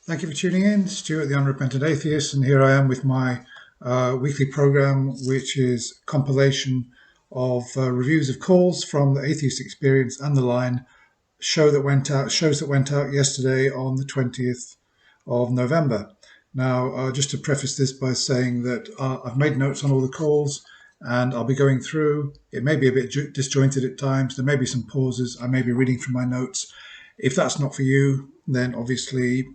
Thank you for tuning in. Stuart, the Unrepentant Atheist, and here I am with my weekly program, which is a compilation of reviews of calls from the Atheist Experience and the Line shows that went out yesterday on the 20th of November. Now, just to preface this by saying that I've made notes on all the calls and I'll be going through. It may be a bit disjointed at times. There may be some pauses. I may be reading from my notes. If that's not for you, then obviously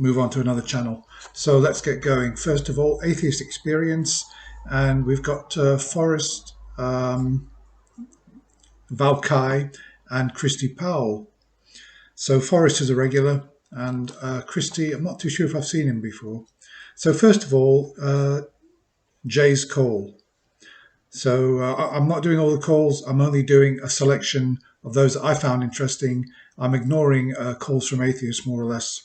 move on to another channel. So let's get going. First of all, Atheist Experience, and we've got Forrest, Valkai, and Christy Powell. So Forrest is a regular, and Christy, I'm not too sure if I've seen him before. So first of all, Jay's call. So I'm not doing all the calls. I'm only doing a selection of those that I found interesting. I'm ignoring calls from atheists more or less,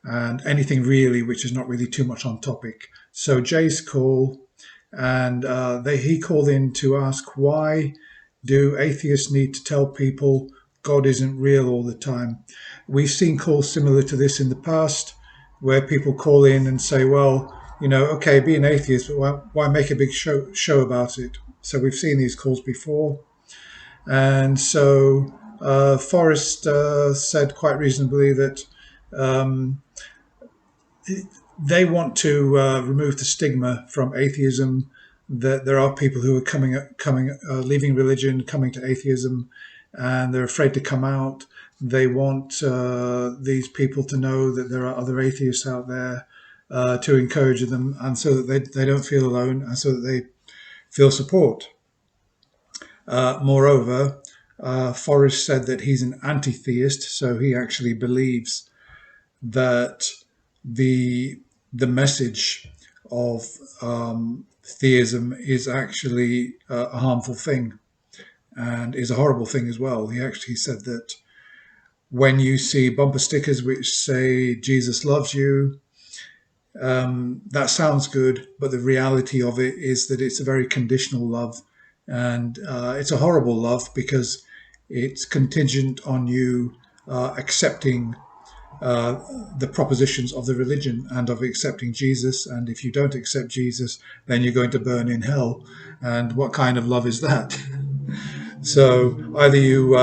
and anything really which is not really too much on topic. So Jay's call, and he called in to ask, why do atheists need to tell people God isn't real all the time? We've seen calls similar to this in the past, where people call in and say, well, okay, be an atheist, but why make a big show about it? So we've seen these calls before. And so Forrest said quite reasonably that they want to remove the stigma from atheism, that there are people who are leaving religion, coming to atheism, and they're afraid to come out. They want these people to know that there are other atheists out there to encourage them, and so that they don't feel alone, and so that they feel support. Moreover, Forrest said that he's an anti-theist, so he actually believes that the message of theism is actually a harmful thing and is a horrible thing as well. He actually said that when you see bumper stickers which say Jesus loves you, that sounds good, but the reality of it is that it's a very conditional love, and it's a horrible love because it's contingent on you accepting the propositions of the religion and of accepting Jesus. And if you don't accept Jesus, then you're going to burn in hell. And what kind of love is that? So either you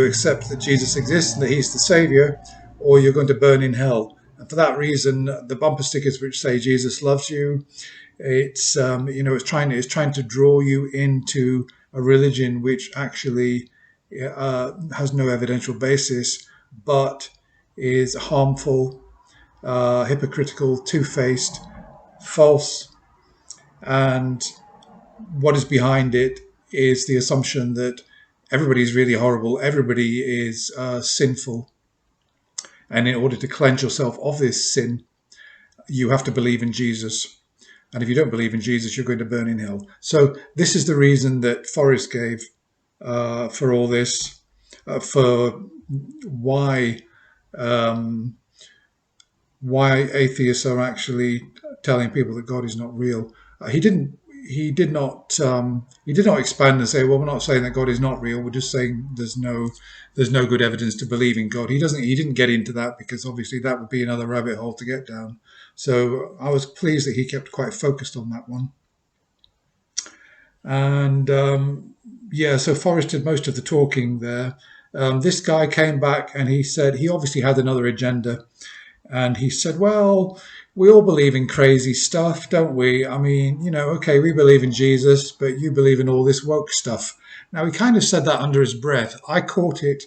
accept that Jesus exists and that he's the savior, or you're going to burn in hell. And for that reason, the bumper stickers which say Jesus loves you, it's trying to draw you into a religion which actually has no evidential basis, but is harmful, hypocritical, two-faced, false, and what is behind it is the assumption that everybody is really horrible, everybody is sinful, and in order to cleanse yourself of this sin, you have to believe in Jesus. And if you don't believe in Jesus, you're going to burn in hell. So this is the reason that Forrest gave for all this, for why atheists are actually telling people that God is not real. He did not expand and say, well, we're not saying that God is not real. We're just saying there's no good evidence to believe in God. He didn't get into that because obviously that would be another rabbit hole to get down. So I was pleased that he kept quite focused on that one. And so Forrest did most of the talking there. This guy came back and he said he obviously had another agenda. And he said, well, we all believe in crazy stuff, don't we? I mean, okay, we believe in Jesus, but you believe in all this woke stuff. Now, he kind of said that under his breath. I caught it.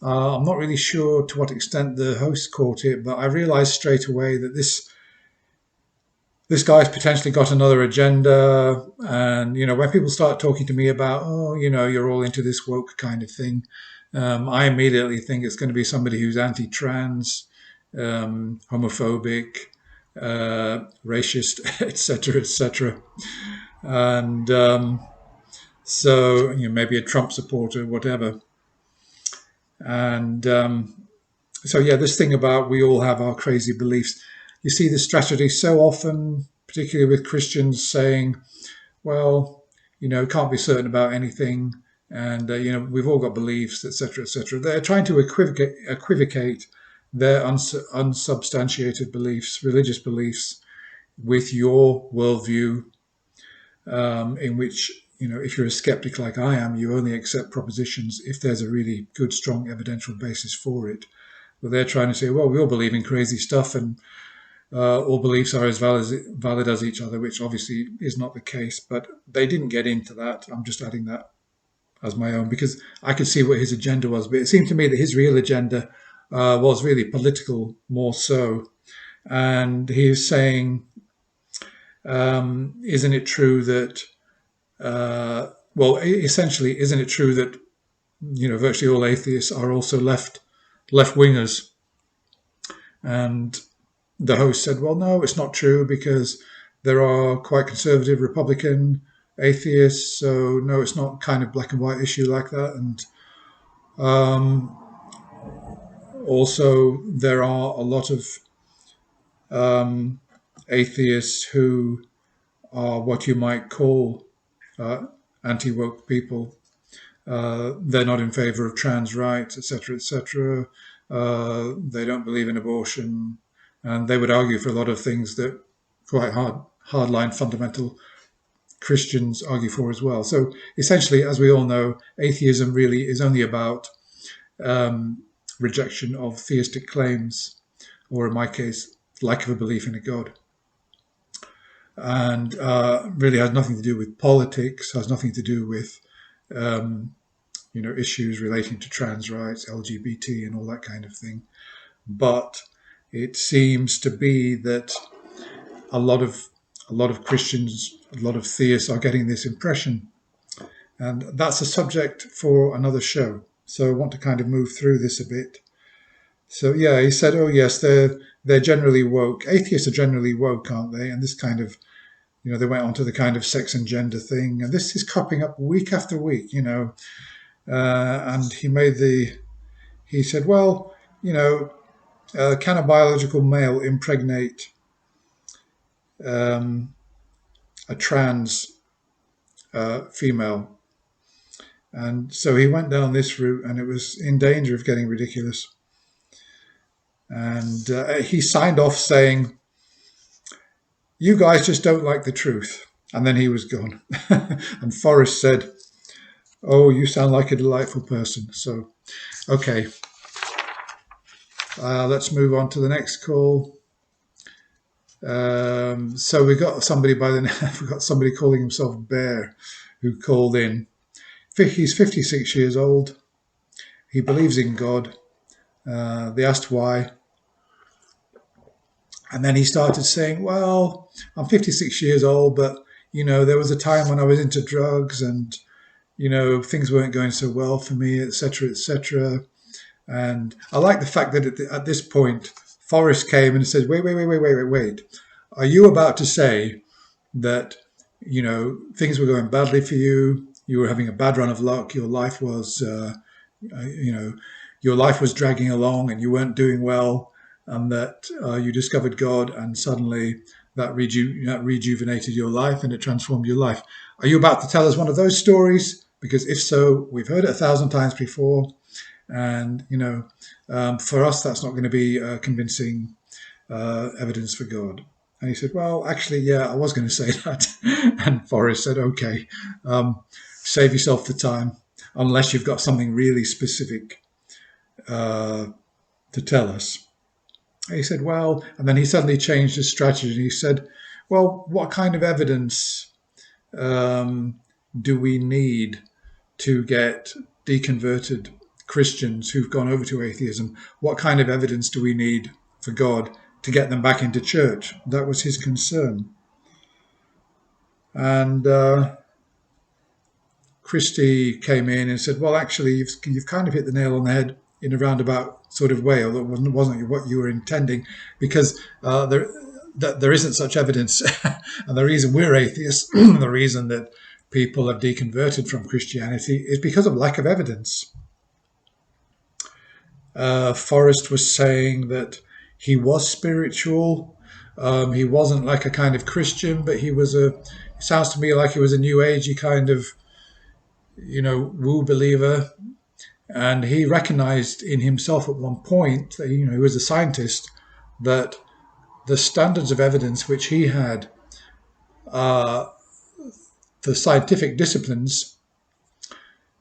I'm not really sure to what extent the host caught it, but I realized straight away that this guy's potentially got another agenda. And, when people start talking to me about, you're all into this woke kind of thing, I immediately think it's going to be somebody who's anti-trans, homophobic, racist, etc., etc. And so maybe a Trump supporter, whatever. And this thing about we all have our crazy beliefs. You see this strategy so often, particularly with Christians saying, well, can't be certain about anything, and we've all got beliefs, etc., etc. They're trying to equivocate their unsubstantiated beliefs, religious beliefs, with your worldview, in which, if you're a skeptic like I am, you only accept propositions if there's a really good, strong evidential basis for it. But they're trying to say, well, we all believe in crazy stuff, and all beliefs are as valid as each other, which obviously is not the case. But they didn't get into that. I'm just adding that as my own because I could see what his agenda was. But it seemed to me that his real agenda was really political, more so. And he was saying, isn't it true that, essentially, isn't it true that virtually all atheists are also left wingers? And the host said, well, no, it's not true because there are quite conservative Republican atheists. So, no, it's not kind of black and white issue like that. And also, there are a lot of atheists who are what you might call anti-woke people. They're not in favor of trans rights, etc., etc. They don't believe in abortion, and they would argue for a lot of things that quite hardline fundamental Christians argue for as well. So essentially, as we all know, atheism really is only about rejection of theistic claims, or in my case, lack of a belief in a God. And really has nothing to do with politics, has nothing to do with issues relating to trans rights, LGBT, and all that kind of thing. But it seems to be that a lot of Christians, a lot of theists are getting this impression, and that's a subject for another show. So I want to kind of move through this a bit. So yeah, he said, "Oh yes, they're generally woke. Atheists are generally woke, aren't they?" And this kind of, they went on to the kind of sex and gender thing, and this is cropping up week after week, and he said, well, can a biological male impregnate a trans female? And so he went down this route, and it was in danger of getting ridiculous. And he signed off saying, "You guys just don't like the truth." And then he was gone. And Forrest said, "Oh, you sound like a delightful person." So, okay. Let's move on to the next call. So we got somebody we got somebody calling himself Bear, who called in. He's 56 years old. He believes in God. They asked why. And then he started saying, well, I'm 56 years old, but, there was a time when I was into drugs and, things weren't going so well for me, etc., etc. And I like the fact that at this point, Forrest came and said, wait. Are you about to say that, things were going badly for you? You were having a bad run of luck. Your life was, your life was dragging along and you weren't doing well, and that you discovered God, and suddenly that rejuvenated your life and it transformed your life. Are you about to tell us one of those stories? Because if so, we've heard it 1,000 times before. And, for us, that's not going to be convincing evidence for God. And he said, well, actually, yeah, I was going to say that. And Forrest said, okay, save yourself the time, unless you've got something really specific to tell us. He said, well, and then he suddenly changed his strategy and he said, well, what kind of evidence do we need to get deconverted Christians who've gone over to atheism? What kind of evidence do we need for God to get them back into church? That was his concern. And Christie came in and said, well, actually, you've kind of hit the nail on the head in a roundabout sort of way, although it wasn't what you were intending, because there isn't such evidence. And the reason we're atheists, the reason that people have deconverted from Christianity, is because of lack of evidence. Forrest was saying that he was spiritual. He wasn't like a kind of Christian, but he was it sounds to me like he was a new agey kind of, woo believer. And he recognized in himself at one point that, he was a scientist, that the standards of evidence which he had, the scientific disciplines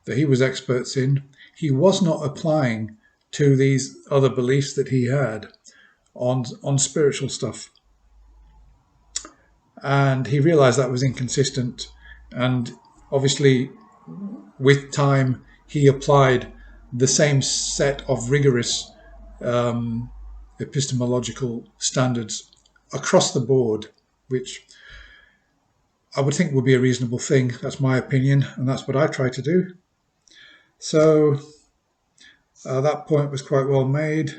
that he was experts in, he was not applying to these other beliefs that he had on spiritual stuff. And he realized that was inconsistent. And obviously, with time, he applied the same set of rigorous epistemological standards across the board, which I would think would be a reasonable thing. That's my opinion, and that's what I try to do. So that point was quite well made.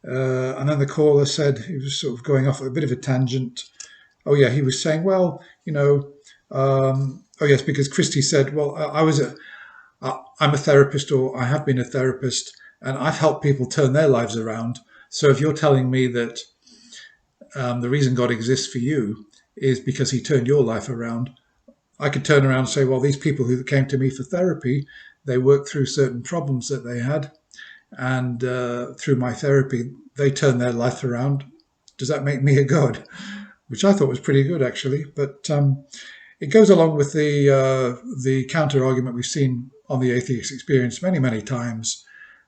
And then the caller said, he was sort of going off at a bit of a tangent. Oh yeah, he was saying, well, oh yes, because Christy said, well, I'm a therapist, or I have been a therapist, and I've helped people turn their lives around. So if you're telling me that the reason God exists for you is because he turned your life around, I could turn around and say, well, these people who came to me for therapy, they worked through certain problems that they had, and through my therapy, they turned their life around. Does that make me a God? Which I thought was pretty good, actually. But it goes along with the counter argument we've seen on the atheist experience many, many times,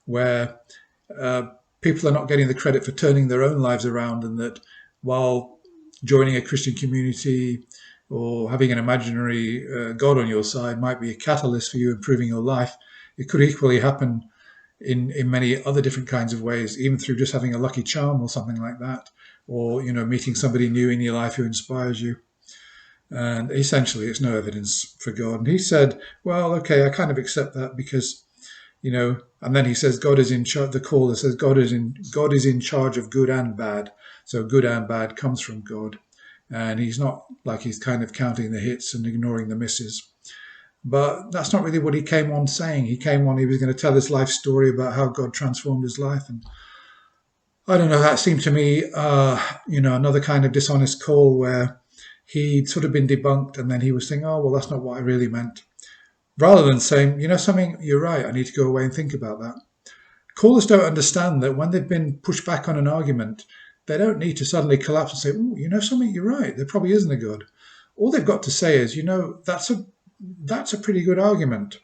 where people are not getting the credit for turning their own lives around, and that while joining a Christian community or having an imaginary God on your side might be a catalyst for you improving your life, it could equally happen in many other different kinds of ways, even through just having a lucky charm or something like that, or meeting somebody new in your life who inspires you. And essentially, it's no evidence for God. And he said, well, okay, I kind of accept that because, and then he says God is in charge. The caller says God is in charge of good and bad. So good and bad comes from God. And he's not like he's kind of counting the hits and ignoring the misses. But that's not really what he came on saying. He was going to tell his life story about how God transformed his life. And I don't know, that seemed to me, another kind of dishonest call where he'd sort of been debunked, and then he was saying, oh, well, that's not what I really meant. Rather than saying, something, you're right, I need to go away and think about that. Callers don't understand that when they've been pushed back on an argument, they don't need to suddenly collapse and say, oh, something, you're right, there probably isn't a God. All they've got to say is, that's a pretty good argument.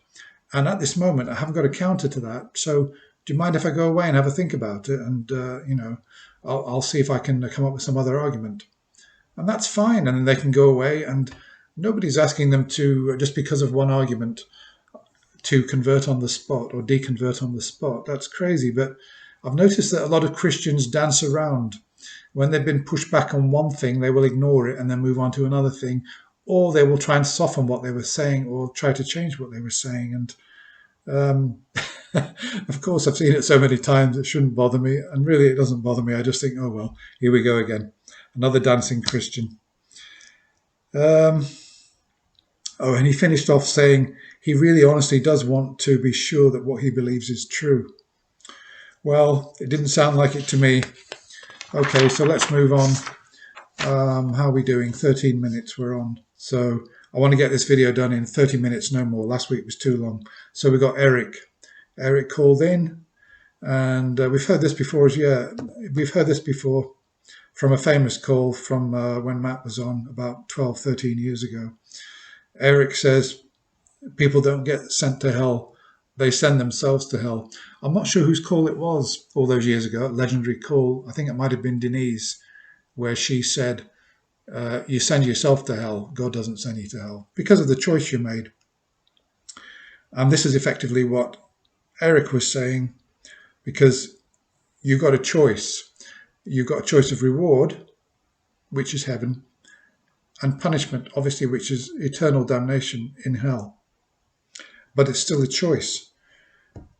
And at this moment, I haven't got a counter to that. So do you mind if I go away and have a think about it? And, I'll see if I can come up with some other argument. And that's fine. And then they can go away, and nobody's asking them to, just because of one argument, to convert on the spot or deconvert on the spot. That's crazy. But I've noticed that a lot of Christians dance around. When they've been pushed back on one thing, they will ignore it and then move on to another thing, or they will try and soften what they were saying or try to change what they were saying. And of course, I've seen it so many times, it shouldn't bother me. And really, it doesn't bother me. I just think, oh, well, here we go again. Another dancing Christian. And he finished off saying he really honestly does want to be sure that what he believes is true. Well, it didn't sound like it to me. Okay, so let's move on. How are we doing? 13 minutes we're on. So I want to get this video done in 30 minutes, no more. Last week was too long. So we got Eric. Eric called in, and we've heard this before. We've heard this before from a famous call from when Matt was on about 12, 13 years ago. Eric says, people don't get sent to hell. They send themselves to hell. I'm not sure whose call it was all those years ago, legendary call. I think it might have been Denise, where she said, you send yourself to hell. God doesn't send you to hell because of the choice you made. And this is effectively what Eric was saying, because you've got a choice. You've got a choice of reward, which is heaven, and punishment, obviously, which is eternal damnation in hell. But it's still a choice.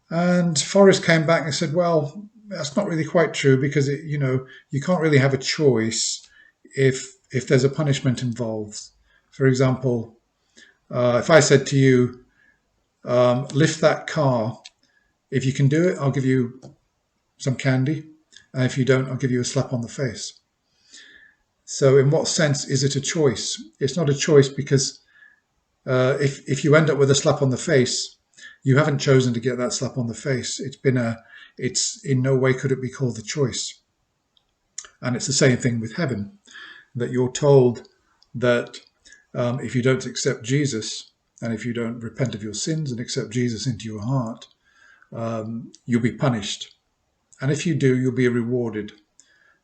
And Forrest came back and said, well, that's not really quite true, because you can't really have a choice if there's a punishment involved. For example, if I said to you, lift that car, if you can do it, I'll give you some candy. And if you don't, I'll give you a slap on the face. So in what sense is it a choice? It's not a choice because if you end up with a slap on the face, You haven't chosen to get that slap on the face. It's in no way could it be called a choice. And it's the same thing with heaven, that you're told that if you don't accept Jesus, and if you don't repent of your sins and accept Jesus into your heart, you'll be punished. And if you do, you'll be rewarded.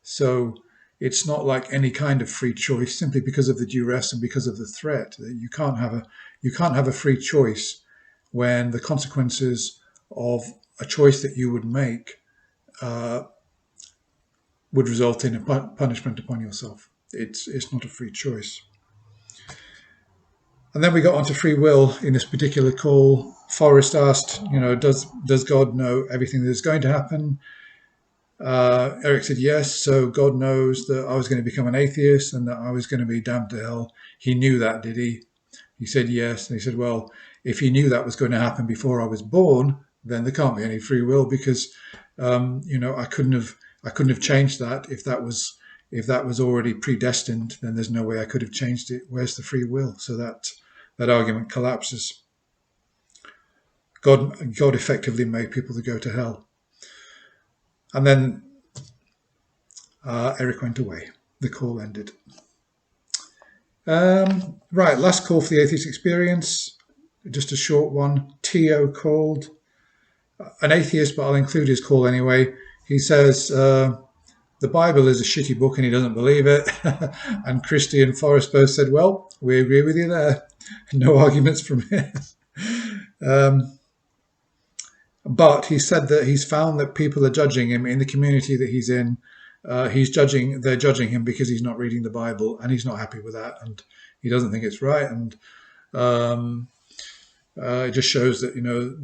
So it's not like any kind of free choice simply because of the duress and because of the threat. You can't have a free choice when the consequences of a choice that you would make would result in a punishment upon yourself. It's not a free choice. And then we got onto free will in this particular call. Forrest asked, does God know everything that is going to happen? Eric said yes, so God knows that I was going to become an atheist and that I was going to be damned to hell. He knew that, did he? He said yes. And he said, well, if he knew that was going to happen before I was born, then there can't be any free will because, I couldn't have changed that. If that was already predestined, then there's no way I could have changed it. Where's the free will? So that argument collapses. God effectively made people to go to hell. And then Eric went away. The call ended. Right, last call for the Atheist Experience. Just a short one. Tio called. An atheist, but I'll include his call anyway. He says the Bible is a shitty book and he doesn't believe it. And Christy and Forrest both said, well, we agree with you there. No arguments from him. But he said that he's found that people are judging him in the community that he's in. They're judging him because he's not reading the Bible, and he's not happy with that, and he doesn't think it's right. And it just shows that,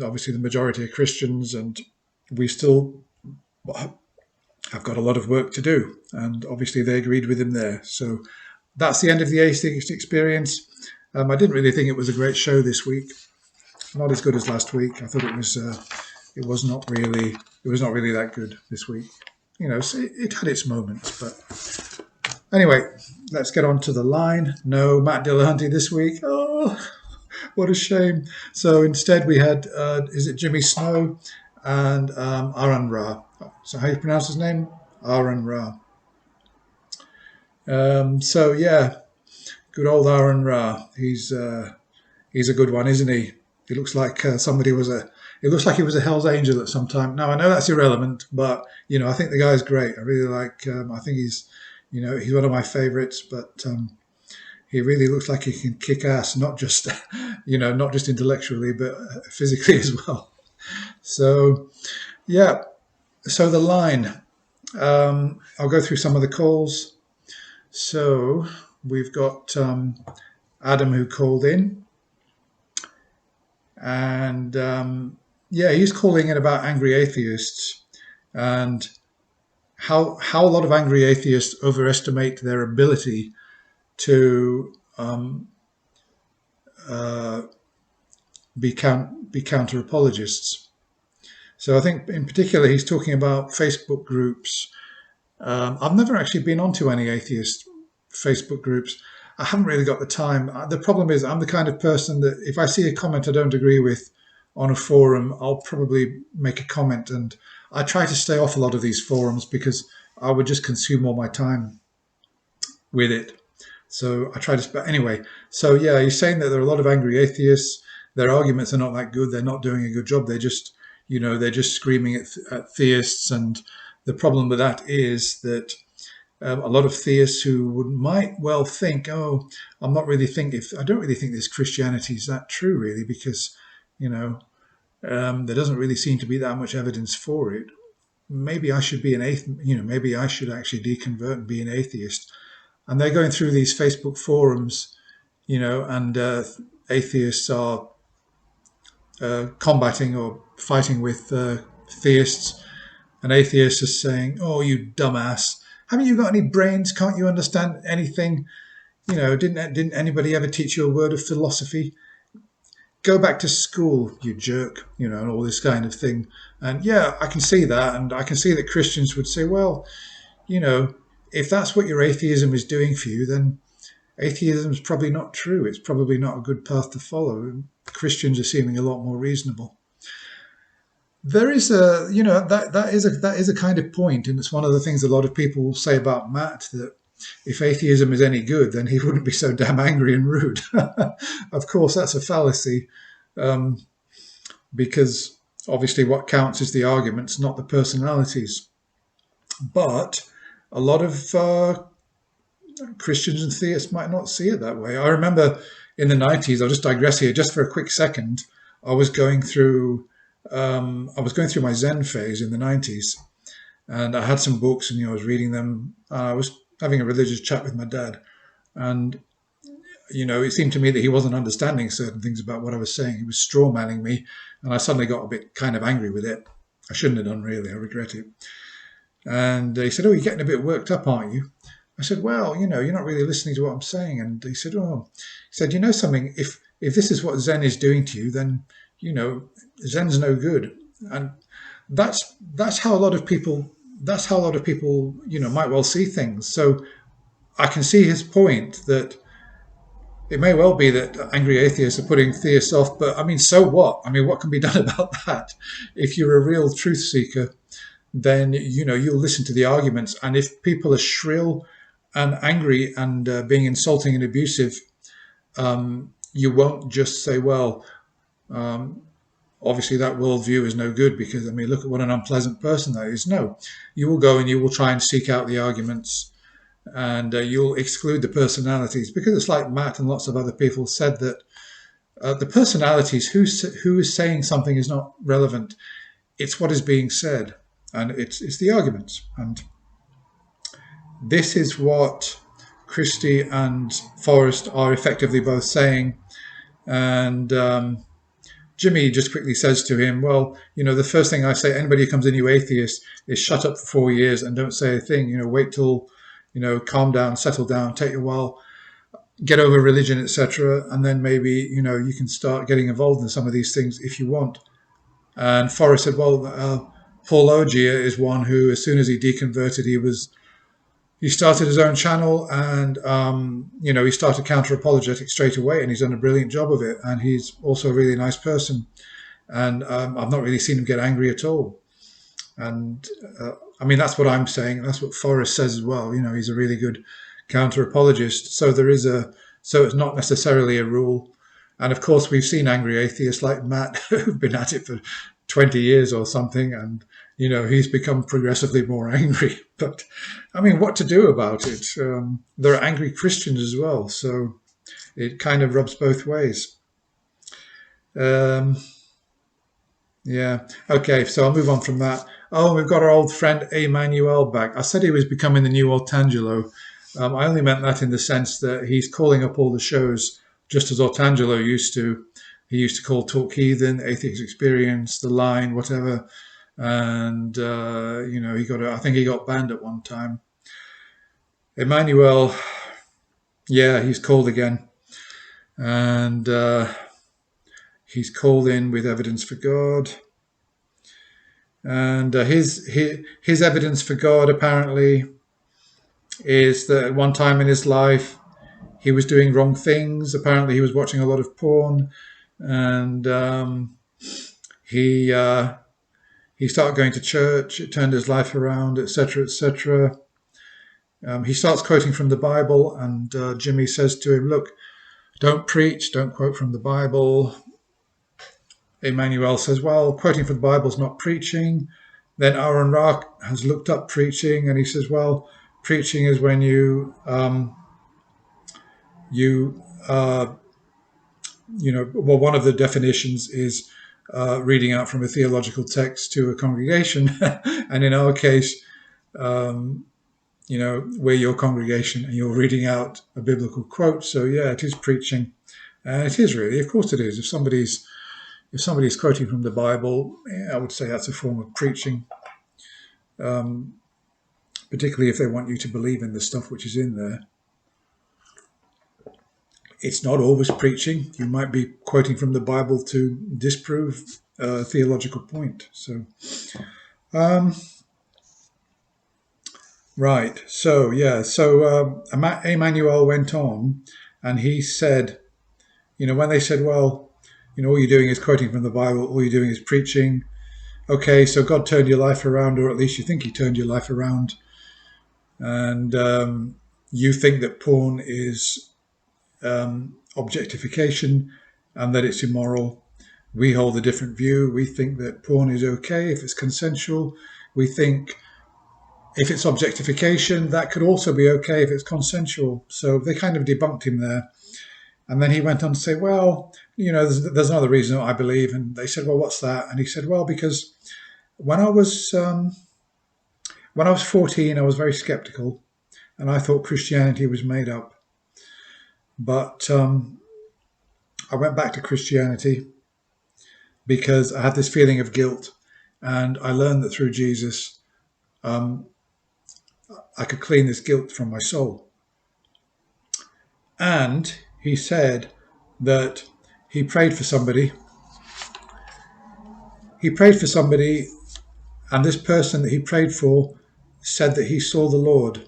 obviously the majority are Christians, and we still have got a lot of work to do. And obviously they agreed with him there. So that's the end of the Atheist Experience. I didn't really think it was a great show this week. Not as good as last week. I thought it was not really that good this week. So it had its moments, but anyway, let's get on to the line. No Matt Dillahunty this week. Oh, what a shame. So instead we had, is it Jimmy Snow and Aron Ra. So how you pronounce his name? Aron Ra. So yeah, good old Aron Ra. He's a good one, isn't he? He looks like It looks like he was a Hell's Angel at some time. Now I know that's irrelevant, but I think the guy's great. I really like. I think he's one of my favourites. But he really looks like he can kick ass, not just not just intellectually, but physically as well. So yeah. So the line. I'll go through some of the calls. So we've got Adam who called in. And he's calling in about angry atheists and how a lot of angry atheists overestimate their ability to be counter apologists. So I think in particular he's talking about Facebook groups. I've never actually been onto any atheist Facebook groups. I haven't really got the time. The problem is I'm the kind of person that if I see a comment I don't agree with on a forum, I'll probably make a comment. And I try to stay off a lot of these forums because I would just consume all my time with it. So I try to, anyway. So yeah, he's saying that there are a lot of angry atheists. Their arguments are not that good. They're not doing a good job. They're just, they're just screaming at theists. And the problem with that is that a lot of theists who might well think, oh, I don't really think this Christianity is that true, really, because, there doesn't really seem to be that much evidence for it. Maybe I should be an atheist, maybe I should actually deconvert and be an atheist. And they're going through these Facebook forums, and atheists are combating or fighting with theists. And atheists are saying, oh, you dumbass. Haven't you got any brains? Can't you understand anything? Didn't anybody ever teach you a word of philosophy? Go back to school, you jerk, and all this kind of thing. And yeah, I can see that. And I can see that Christians would say, well, if that's what your atheism is doing for you, then atheism is probably not true. It's probably not a good path to follow. Christians are seeming a lot more reasonable. There is a, that is a kind of point, and it's one of the things a lot of people say about Matt, that if atheism is any good, then he wouldn't be so damn angry and rude. Of course, that's a fallacy, um, because obviously what counts is the arguments, not the personalities. But a lot of Christians and theists might not see it that way. I remember in the 90s, I'll just digress here just for a quick second. I was going through my Zen phase in the 90s, and I had some books, and I was reading them. I was having a religious chat with my dad, and it seemed to me that he wasn't understanding certain things about what I was saying. He was straw manning me, and I suddenly got a bit kind of angry with it. I shouldn't have done, really. I regret it. And he said, "Oh, you're getting a bit worked up, aren't you?" I said, "Well, you're not really listening to what I'm saying." And he said, "Oh," he said, "You know something? If this is what Zen is doing to you, then Zen's no good." And that's how a lot of people might well see things. So I can see his point that it may well be that angry atheists are putting theists off, but I mean, so what? I mean, what can be done about that? If you're a real truth seeker, then you'll listen to the arguments, and if people are shrill and angry and being insulting and abusive, you won't just say, "Well, obviously that worldview is no good because, I mean, look at what an unpleasant person that is." No, you will go and you will try and seek out the arguments, and you'll exclude the personalities, because it's like Matt and lots of other people said, that the personalities, who is saying something is not relevant. It's what is being said, and it's the arguments. And this is what Christie and Forrest are effectively both saying. And Jimmy just quickly says to him, "Well, the first thing I say, anybody who comes in you atheist, is shut up for 4 years and don't say a thing. Wait till, calm down, settle down, take a while, get over religion, etc. And then maybe, you can start getting involved in some of these things if you want." And Forrest said, "Well, Paul Ogier is one who, as soon as he deconverted, he started his own channel, and he started counter apologetics straight away, and he's done a brilliant job of it. And he's also a really nice person, and I've not really seen him get angry at all." And I mean, that's what I'm saying. That's what Forrest says as well. He's a really good counter apologist. So it's not necessarily a rule. And of course, we've seen angry atheists like Matt who've been at it for 20 years or something, and he's become progressively more angry. But I mean, what to do about it? There are angry Christians as well, so it kind of rubs both ways. Yeah. Okay, so I'll move on from that. Oh, we've got our old friend Emmanuel back. I said he was becoming the new Ortangelo. I only meant that in the sense that he's calling up all the shows just as Ortangelo used to. He used to call Talk Heathen, Atheist Experience, The Line, whatever. And, I think he got banned at one time. Emmanuel, yeah, he's called again. And he's called in with evidence for God. And his evidence for God apparently is that at one time in his life he was doing wrong things. Apparently he was watching a lot of porn, and he started going to church. It turned his life around, etc., etc. He starts quoting from the Bible, and Jimmy says to him, "Look, don't preach, don't quote from the Bible." Emmanuel says, "Well, quoting from the Bible is not preaching." Then Aron has looked up preaching, and he says, "Well, preaching is when one of the definitions is reading out from a theological text to a congregation." And in our case, we're your congregation and you're reading out a biblical quote. So yeah, it is preaching. And it is really, of course it is. If somebody's quoting from the Bible, I would say that's a form of preaching, particularly if they want you to believe in the stuff which is in there. It's not always preaching. You might be quoting from the Bible to disprove a theological point. So, right. So, yeah. So Emmanuel went on, and he said, when they said, "Well, all you're doing is quoting from the Bible, all you're doing is preaching," okay, so God turned your life around, or at least you think he turned your life around, and you think that porn is objectification and that it's immoral. We hold a different view. We think that porn is okay if it's consensual. We think if it's objectification, that could also be okay if it's consensual. So they kind of debunked him there. And then he went on to say, well, there's another reason I believe. And they said, well, what's that? And he said, well, because when I was um, when I was 14, I was very skeptical, and I thought Christianity was made up. But I went back to Christianity because I had this feeling of guilt, and I learned that through Jesus, um, I could clean this guilt from my soul. And he said that he prayed for somebody. He prayed for somebody, and this person that he prayed for said that he saw the Lord.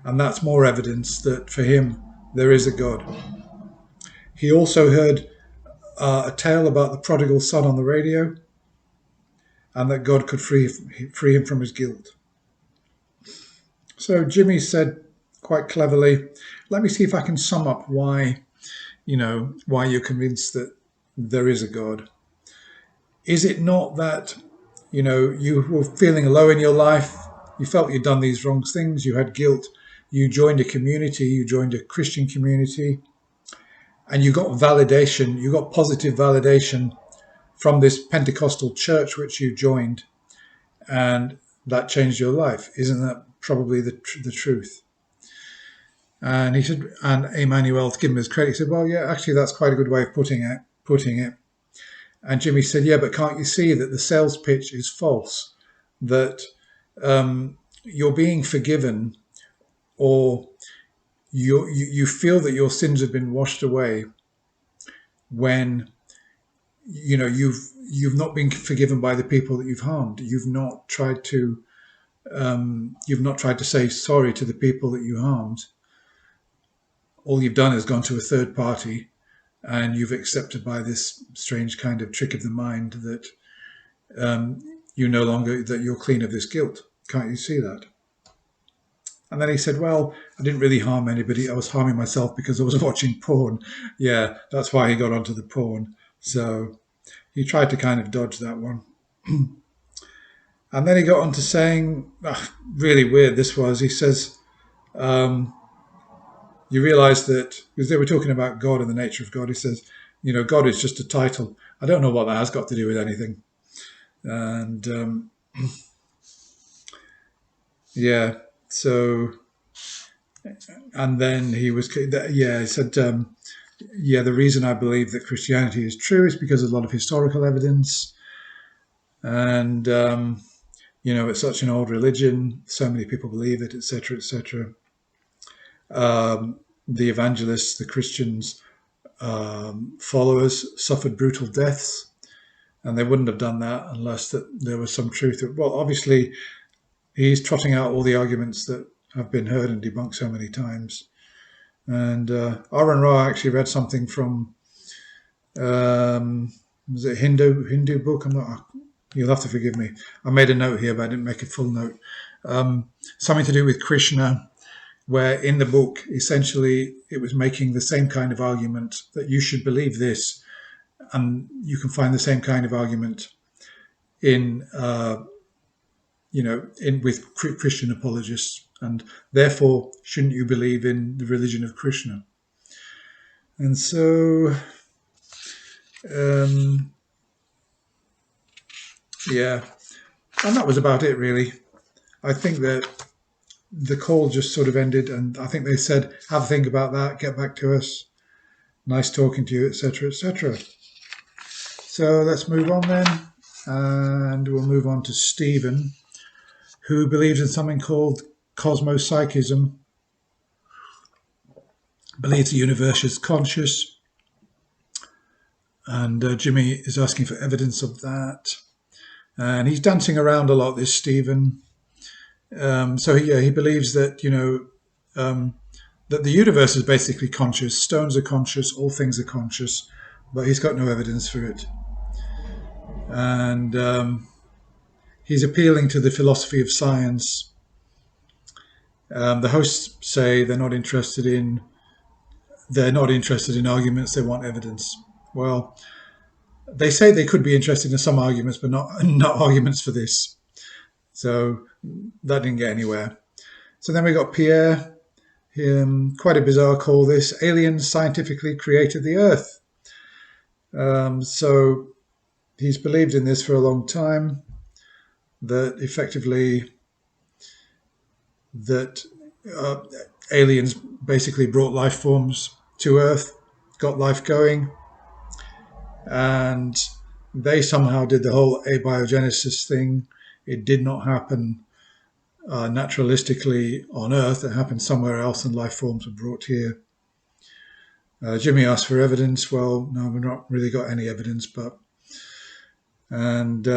And that's more evidence that for him, there is a God. He also heard a tale about the prodigal son on the radio, and that God could free him from his guilt. So Jimmy said quite cleverly, let me see if I can sum up why you're convinced that there is a God. Is it not that, you were feeling low in your life, you felt you'd done these wrong things, you had guilt, you joined a community, you joined a Christian community, and you got validation, you got positive validation from this Pentecostal church which you joined, and that changed your life. Isn't that probably the truth? And he said, and Emmanuel, to give him his credit, he said, well, yeah, actually, that's quite a good way of putting it. And Jimmy said, yeah, but can't you see that the sales pitch is false? That you're being forgiven, or you feel that your sins have been washed away when you've not been forgiven by the people that you've harmed. You've not tried to say sorry to the people that you harmed. All you've done is gone to a third party, and you've accepted by this strange kind of trick of the mind that you no longer, that you're clean of this guilt. Can't you see that? And then he said, well, I didn't really harm anybody. I was harming myself because I was watching porn. Yeah, that's why he got onto the porn. So he tried to kind of dodge that one. And then he got on to saying, really weird this was, he says, you realize that, because they were talking about God and the nature of God, he says, God is just a title. I don't know what that has got to do with anything. And yeah, so, and then he said, the reason I believe that Christianity is true is because of a lot of historical evidence. And, it's such an old religion, so many people believe it, etc., etc. The evangelists, the Christians, followers suffered brutal deaths, and they wouldn't have done that unless that there was some truth. Well, obviously, he's trotting out all the arguments that have been heard and debunked so many times. And Aron actually read something from, was it Hindu book? You'll have to forgive me. I made a note here, but I didn't make a full note. Something to do with Krishna, where in the book, essentially, it was making the same kind of argument that you should believe this, and you can find the same kind of argument in with Christian apologists, and therefore shouldn't you believe in the religion of Krishna? And so, and that was about it really. I think that the call just sort of ended, and I think they said, have a think about that, get back to us, nice talking to you, etc., etc. So let's move on then, and we'll move on to Stephen, who believes in something called cosmopsychism, believes the universe is conscious, and Jimmy is asking for evidence of that. And he's dancing around a lot, this Stephen. So he believes that, that the universe is basically conscious, stones are conscious, all things are conscious, but he's got no evidence for it. And he's appealing to the philosophy of science. The hosts say they're not interested in arguments. They want evidence. Well, they say they could be interested in some arguments, but not arguments for this. So that didn't get anywhere. So then we got Pierre. Quite a bizarre call. This aliens scientifically created the Earth. So he's believed in this for a long time. That effectively that aliens basically brought life forms to Earth, got life going, and they somehow did the whole abiogenesis thing. It did not happen naturalistically on Earth. It happened somewhere else, and life forms were brought here. Jimmy asked for evidence. Well, no, we've not really got any evidence, and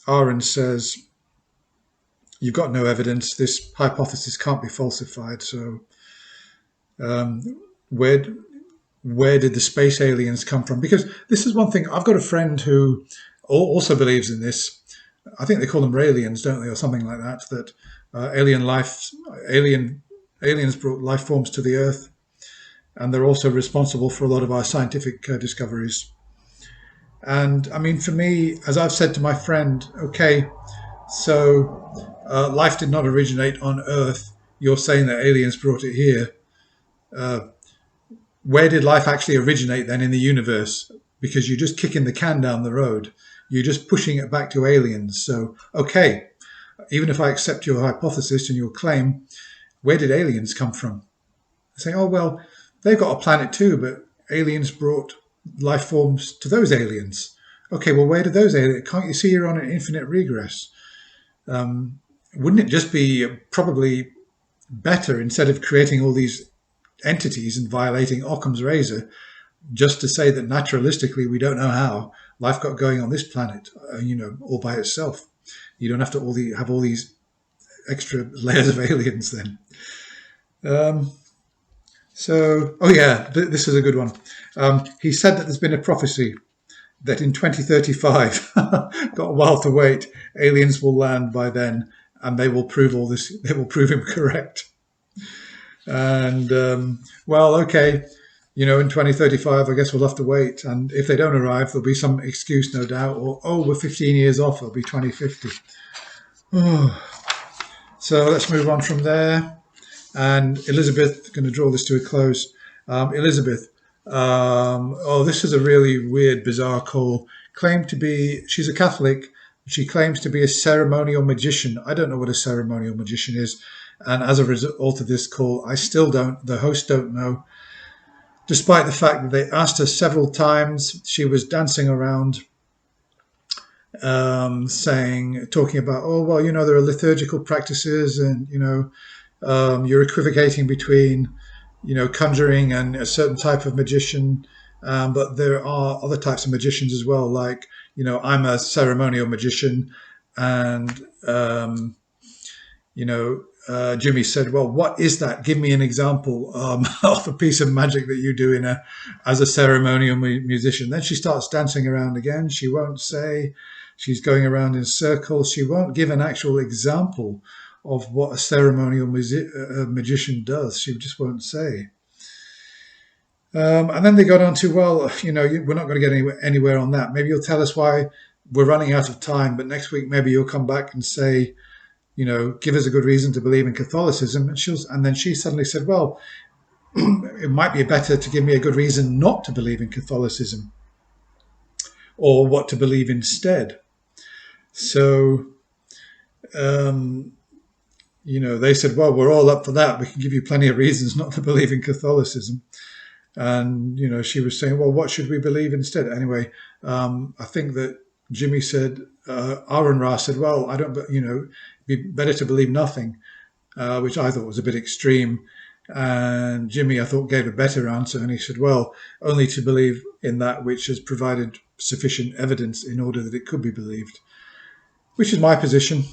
Aron says, you've got no evidence. This hypothesis can't be falsified. So where did the space aliens come from? Because this is one thing. I've got a friend who also believes in this. I think they call them aliens, don't they, or something like that. That aliens brought life forms to the Earth, and they're also responsible for a lot of our scientific discoveries. And I mean, for me, as I've said to my friend, okay, so life did not originate on Earth. You're saying that aliens brought it here. Where did life actually originate then in the universe? Because you're just kicking the can down the road. You're just pushing it back to aliens. So, okay, even if I accept your hypothesis and your claim, where did aliens come from? Saying, oh, well, they've got a planet too, but aliens brought life forms to those aliens. Okay, well, where did those aliens? Can't you see you're on an infinite regress? Wouldn't it just be probably better, instead of creating all these entities and violating Occam's razor, just to say that naturalistically we don't know how life got going on this planet, all by itself? You don't have to have all these extra layers of aliens then. This is a good one. He said that there's been a prophecy that in 2035, got a while to wait, aliens will land by then, and they will prove all this. They will prove him correct. And okay, in 2035, I guess we'll have to wait. And if they don't arrive, there'll be some excuse, no doubt. Or we're 15 years off. It'll be 2050. So let's move on from there. And Elizabeth, going to draw this to a close. Elizabeth, this is a really weird, bizarre call. She's a Catholic. She claims to be a ceremonial magician. I don't know what a ceremonial magician is. And as a result of this call, the hosts don't know. Despite the fact that they asked her several times, she was dancing around, talking about, there are liturgical practices, and, you're equivocating between, conjuring and a certain type of magician. But there are other types of magicians as well, like, I'm a ceremonial magician. And, Jimmy said, well, what is that? Give me an example of a piece of magic that you do as a ceremonial musician. Then she starts dancing around again. She won't say. She's going around in circles. She won't give an actual example of what a ceremonial magician does. She just won't say. And then they got on to, we're not going to get anywhere on that. Maybe you'll tell us why we're running out of time, but next week maybe you'll come back and say, give us a good reason to believe in Catholicism. And then she suddenly said, well, it might be better to give me a good reason not to believe in Catholicism, or what to believe instead. So, they said, well, we're all up for that. We can give you plenty of reasons not to believe in Catholicism. And, she was saying, well, what should we believe instead? Anyway, I think that Jimmy said, Aron Ra said, well, I don't, it'd be better to believe nothing, which I thought was a bit extreme. And Jimmy, I thought, gave a better answer. And he said, well, only to believe in that which has provided sufficient evidence in order that it could be believed, which is my position.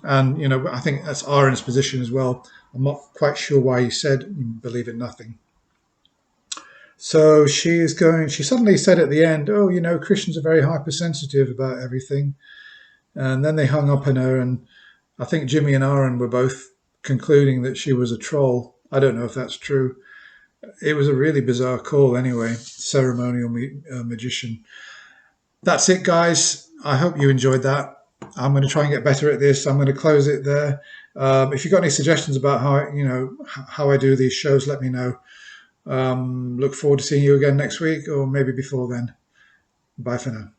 And, I think that's Aron's position as well. I'm not quite sure why he said believe in nothing. So she suddenly said at the end, Christians are very hypersensitive about everything. And then they hung up on her, and I think Jimmy and Aron were both concluding that she was a troll. I don't know if that's true. It was a really bizarre call anyway, ceremonial magician. That's it, guys. I hope you enjoyed that. I'm going to try and get better at this. I'm going to close it there. If you've got any suggestions about how I do these shows, let me know. Look forward to seeing you again next week, or maybe before then. Bye for now.